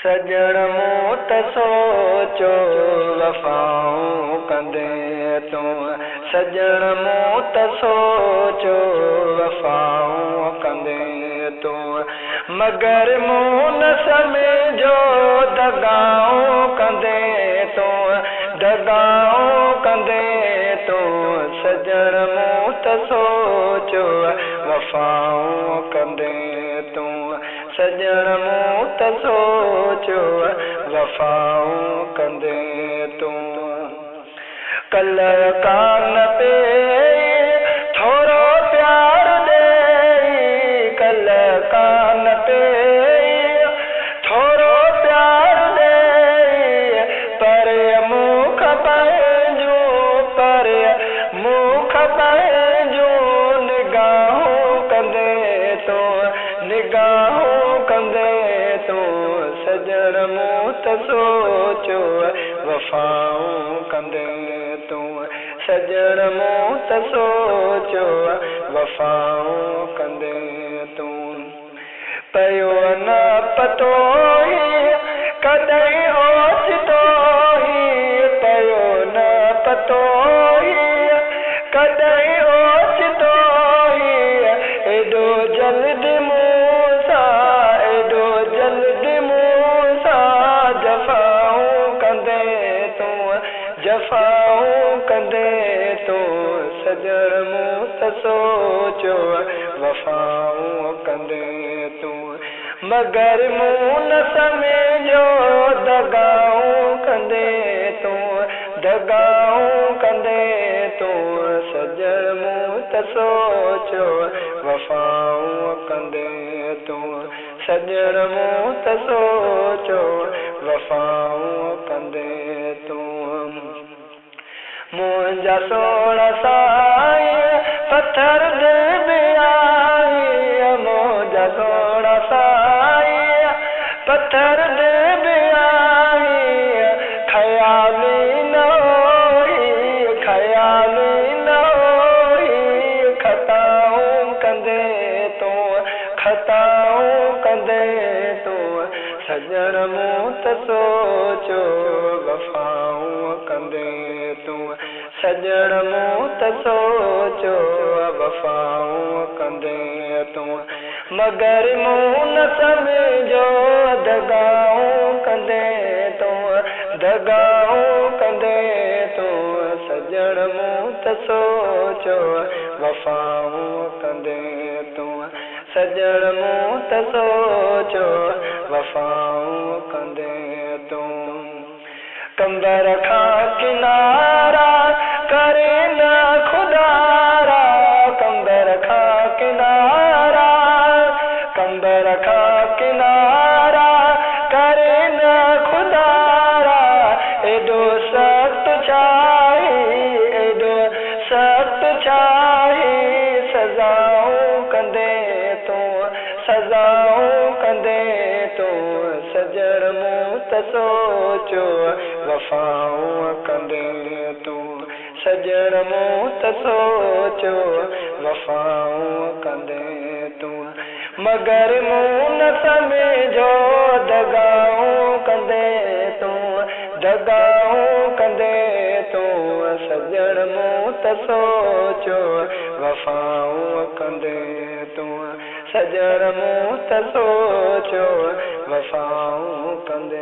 सजण मूं त सोचो वफ़ाऊं कंदे तूं सजण मूं त सोचो वफ़ाऊं कंदे तूं मगर मूं न सम्झो दगाऊं कंदे तूं दगाऊं कंदे तूं सजण मूं त सोचो वफ़ाऊं कंदे तूं सजण मूं त सोचो वफ़ाऊं कंदे तूं कल कान पे थोरो प्यार ॾे कल कान पे थोरो प्यार ॾे पर मुख पंहिंजो पर मुख पंहिंजो निगाहूं कंदे तूं निगाहूं कंदे तूं सजण मूं त सोचो वफ़ाऊं कंदे तूं सजण मूं त सोचो वफ़ाऊं कंदे तूं पियो न पतो कॾहिं ओचितो पियो न पतो कॾहिं ओचितो एॾो जल्दी मूं सां एॾो जल्दी मूं सां जफ़ाऊं कंदे तूं जफ़ाऊं कंदे तूं सजण मूं त सोचो वफ़ाऊं कंदे तूं मगर मूं न सम्झो दगाऊं कंदे तूं दगाऊं कंदे तूं सजण मूं त सोचो वफ़ाऊं कंदे तूं सजण मूं त सोचो वफ़ाऊं कंदे तूं मुंहिंजा सोण साईं पत्थर दिल में आई मुंहिंजा सोण साईं पत्थर दिल में आई ख़याली न हुई ख़याली न हुई ख़ताऊं कंदे तूं ख़ताऊं कंदे तूं सजण मूं त सोचो वफ़ाऊं कंदे तूं सजण मूं त सोचो वफ़ाऊं कंदे तूं मगर मूं न सम्झो दगाऊं कंदे तूं दगाऊं कंदे तूं सजण मूं त सोचो वफ़ाऊं कंदे तूं सजण मूं त सोचो वफ़ाऊं कंदे तूं कंबर खां किनारा करे न खुदारा कंबर खां किनारा कंबर खां किनारा करे न खुदारा एॾो सख़्त छाही एॾो सख़्त छाही सज़ाऊं कंदे तूं सज़ाऊं कंदे तूं सजण मूं त सोचो वफ़ाऊं कंदे तूं सजण मूं त सोचो वफ़ाऊं कंदे तूं मगर मूं न सम्झो दगाऊं कंदे तूं दगाऊं कंदे तूं सजण मूं त सोचो वफ़ाऊं कंदे तूं सजण मूं त सोचो वफ़ाऊं कंदे